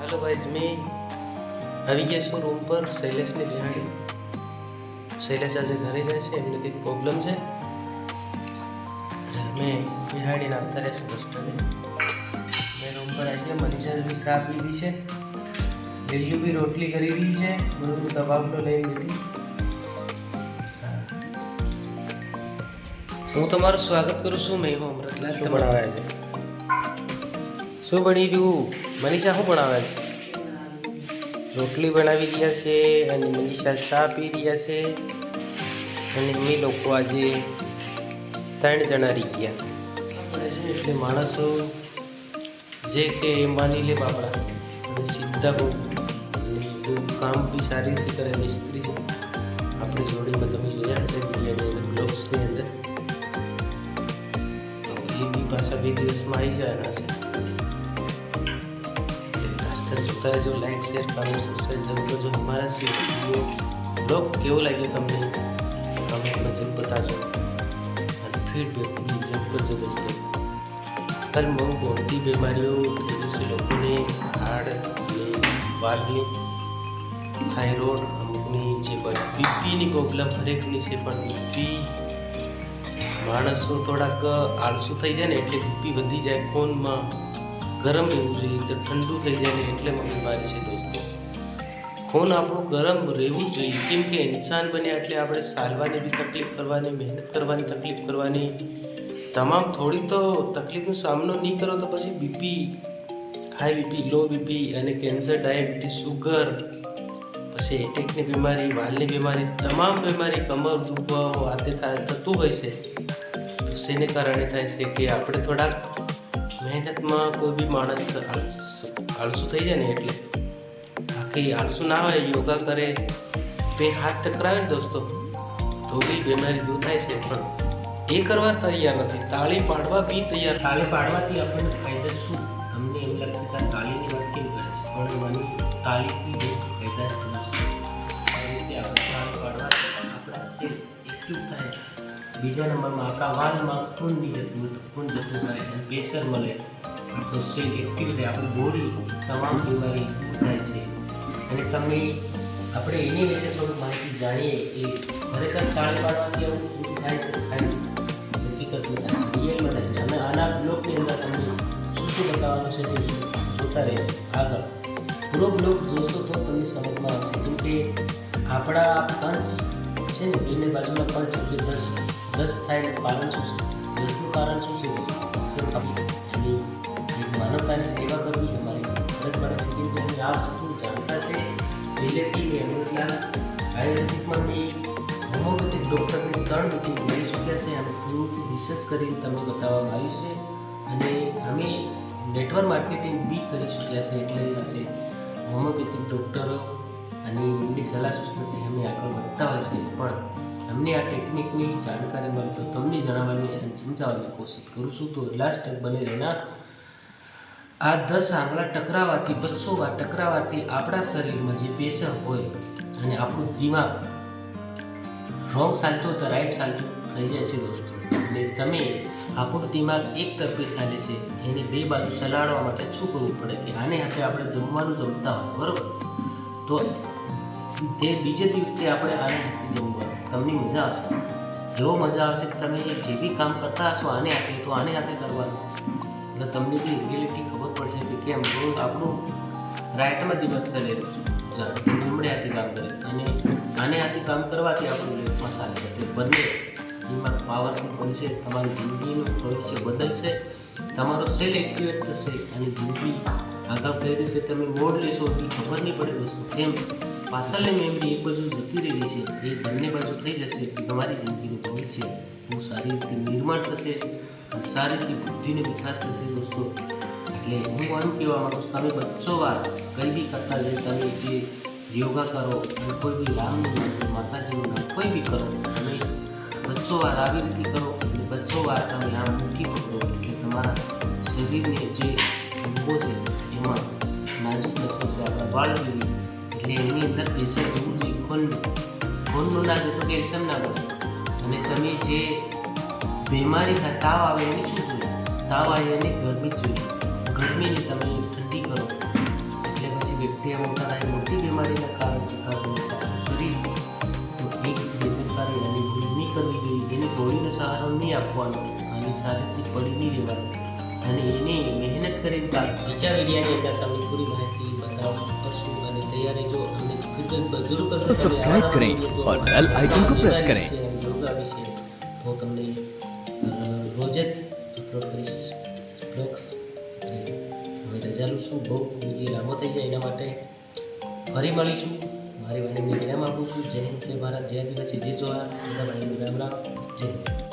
Hello भाई मैं આવી ગયા છું રૂમ પર શૈલેષને બિહાડી શૈલેષ આજે ઘરે જાય છે એમને કંઈક પ્રોબ્લેમ છે મેં બિહાડીને આવતા રહેશે બસ સ્ટેન્ડે મેં રૂમ પર આવી ગયા મનીષા બી ચા પી રહી છે લીલું બી રોટલી કરી રહી છે બધું તબાબલો લઈ લીધી હું તમારું સ્વાગત કરું છું મેં હું અમૃતલાલ શું બનાવ્યા છે શું બની રહ્યું મનીષા શું બનાવે છે રોટલી બનાવી રહ્યા છે અને મનીષા ચા પી રહ્યા છે અને અમે લોકો આજે 3 જણા રહી ગયા આપણે છે એટલે માણસો જે કે એ માની લે બાપડા અને સીધા બહુ કામ બી સારી રીતે કરે મિસ્ત્રી છે આપણે જોડીમાં તમે જોયા છે વિડીયોની અંદર બ્લોગ્સની અંદર તો એ બી પાછા 2 દિવસમાં આવી જવાના છે જોતા जो लाइक शेयर कमेंट सब्सक्राइब जरूर करजो हमारा वीडियो ब्लॉग केवो लगे तमने कमेंट में जरूर बताजो और फीडबैक भी जरूर करजो दोस्तों आजकल बहुत मोटी बीमारियों से लोगों ने हार्ट वाल्वनी थायरॉइड अमुकनी जे बीपीनी प्रॉब्लम हरेकनी છે પણ બીપી માણસો થોડાક આળસુ થઈ જાય ને એટલે બીપી વધી જાય ખૂનમાં ગરમ રહેવું જોઈએ તો ઠંડુ થઈ જાય ને એટલે બીમારી છે દોસ્તો ખૂન આપણું ગરમ રહેવું જોઈએ કેમ કે ઇન્સાન બન્યા એટલે આપણે ચાલવાની બી તકલીફ કરવાની મહેનત કરવાની તકલીફ કરવાની તમામ થોડી તો તકલીફનો સામનો નહીં કરો તો પછી BP high BP low BP અને કેન્સર ડાયાબિટીસ શુગર પછી એટેકની બીમારી વાલની બીમારી તમામ બીમારી કમર દુખાવો આતે થતું હોય છે તો શેને કારણે થાય છે કે આપણે થોડાક મહેનતમાં કોઈ બી માણસ આળસુ થઈ જાય ને એટલે બાકી આળસુ ના હોય યોગા કરે બે હાથ ટકરાવે ને દોસ્તો તો બી બીમારી દૂર થાય છે પણ એ કરવા તૈયાર નથી તાળી પાડવા બી તૈયાર તાળી પાડવાથી આપણને ફાયદા શું તમને એવું લાગશે કે તાળીની વાત કેમ કરે છે પણ મને તાળીથી બહુ ફાયદા છે દોસ્તો આ રીતે આપણે તાળી પાડવાથી આપણા શરીર એક્ટિવ થાય બીજા નંબરમાં આપણા વાલમાં ખૂન નહીં જતું ખૂન જતું થાય અને પ્રેશર મળે આપણું સેલ એક્ટિવ રહે આપણું બોડી તમામ બીમારી દૂર થાય છે અને તમે આપણે એની વિશે થોડું માહિતી જાણીએ કે ખરેખર તાળી પાડવાથી આવું થાય છે હકીકતમાં થાય છે રિયલમાં થાય છે અને આના બ્લોગની અંદર તમને શું શું બતાવવાનું છે તે જોતા રહેજો આગળ પૂરો બ્લોગ જોશો તો તમને સમજમાં આવશે કેમ કે આપણા પંચ છે ને બેને બાજુના પંચ એટલે 10 થાય એનું કારણ શું છે 10નું કારણ શું છે એની માનવતાની સેવા કરવી અમારી ફરજ પડે છે કેમ કે અમે આ વસ્તુ જાણતા છે પહેલેથી અમૃતલાલ આયુર્વેદિકમાં બી હોમિયોપેથિક ડૉક્ટરની 3 મીટિંગ મળી ચૂક્યા છે અને થોડુંક રિસર્ચ કરીને તમને બતાવવામાં આવ્યું છે અને અમે નેટવર્ક માર્કેટિંગ બી કરી ચૂક્યા છે એટલે હશે હોમિયોપેથિક ડૉક્ટરો અને એમની સલાહ સૂચનાથી અમે આગળ વધતા હોય છે પણ અમને આ ટેકનિકની જાણકારી મળે તો તમને જણાવવાની અને સમજાવવાની કોશિશ કરું છું તો લાસ્ટ તક બને રહેના આ 10 આંગળા ટકરાવાથી 200 વાર ટકરાવાથી આપણા શરીરમાં જે પ્રેશર હોય અને આપણું દિમાગ રોંગ ચાલતું તો રાઈટ ચાલતું થઈ જાય છે દોસ્તો અને તમે આપણું દિમાગ એક તરફે ચાલે છે એને બે બાજુ ચલાડવા માટે શું કરવું પડે કે આને હાથે આપણે જમવાનું જમતા હોય બરાબર તો તે બીજે દિવસે આપણે આને હાથે જમવાનું તમને મજા આવશે એવો મજા આવશે કે તમે જે બી કામ કરતા હશો આને હાથે તો આને હાથે કરવાનું એટલે તમને બી રિયાલિટી ખબર પડશે કે કેમ આપણું રાઈટમાં દિમાગ ચાલેલું છે જમણે હાથે કામ કરે અને આને હાથે કામ કરવાથી આપણું લેફ્ટમાં ચાલે છે એટલે બંને દિમાગ પાવરફુલ બનશે તમારી જિંદગીનું ભવિષ્ય બદલશે તમારો સેલ એક્ટિવેટ થશે અને જિંદગી આગળ કઈ રીતે તમે મોડ લેશો એ ખબર નહીં પડે દોસ્તો કેમ પાછળની મેમરી એક બાજુ જતી રહેલી છે એ બંને બાજુ થઈ જશે તમારી જિંદગીનું ભવિષ્ય બહુ સારી રીતે નિર્માણ થશે અને સારી રીતે બુદ્ધિનો વિકાસ થશે દોસ્તો એટલે હું એમ કહેવા માગું છું તમે 200 વાર કંઈ બી કરતા જઈ તમે જે યોગા કરો અને કોઈ બી રામનું નામ માતાજીનું નામ કોઈ બી કરો તમે 200 વાર આવી રીતે કરો અને 200 વાર તમે આમ મૂકી પકડો એટલે તમારા શરીરને જે અંગો છે એમાં નાજુક નસો છે આપણા વાળ જેવી એટલે એની અંદર પ્રેશર હોવું જોઈએ ખૂનનું ના તો કેલ્શિયમ ના બને અને તમે જે બીમારી થાય તાવ આવે એને શું જોઈએ તાવ આવે એને ગરમી જ જોઈએ ગરમીને તમે ઠંડી કરો એટલે બેક્ટેરિયા મોટા થાય, મોટી બીમારીના કારણે ખાવાનું સારું શરીર, તો એક બેદરકારી અને ભૂલ નહીં કરવી જોઈએ. એની બોડીનો સહારો નહીં આપવાનો, અને શારીરિક પડી નહીં રહેવાનું, અને એને મહેનત કરીને બીજા વિડીયાની અંદર તમને પૂરી માહિતી કરશું. અને તૈયાર રહેજો અને ફીડબેક જરૂર કરજો. सब्सक्राइब करें और बेल आइकन को प्रेस करें. યોગા વિશે તો તમને રોજ જ અપલોડ કરીશ બ્લોગ્સ. હવે રજા લઉં છું, બહુ વિડીયો લાંબો થઈ જાય એના માટે ફરી મળીશું. મારી વાણીને વિરામ આપું છું. જય હિન્દ, જય ભારત, જય આદિવાસી, જય જોહાર. બધા ભાઈને રામ રામ, જય હિન્દ.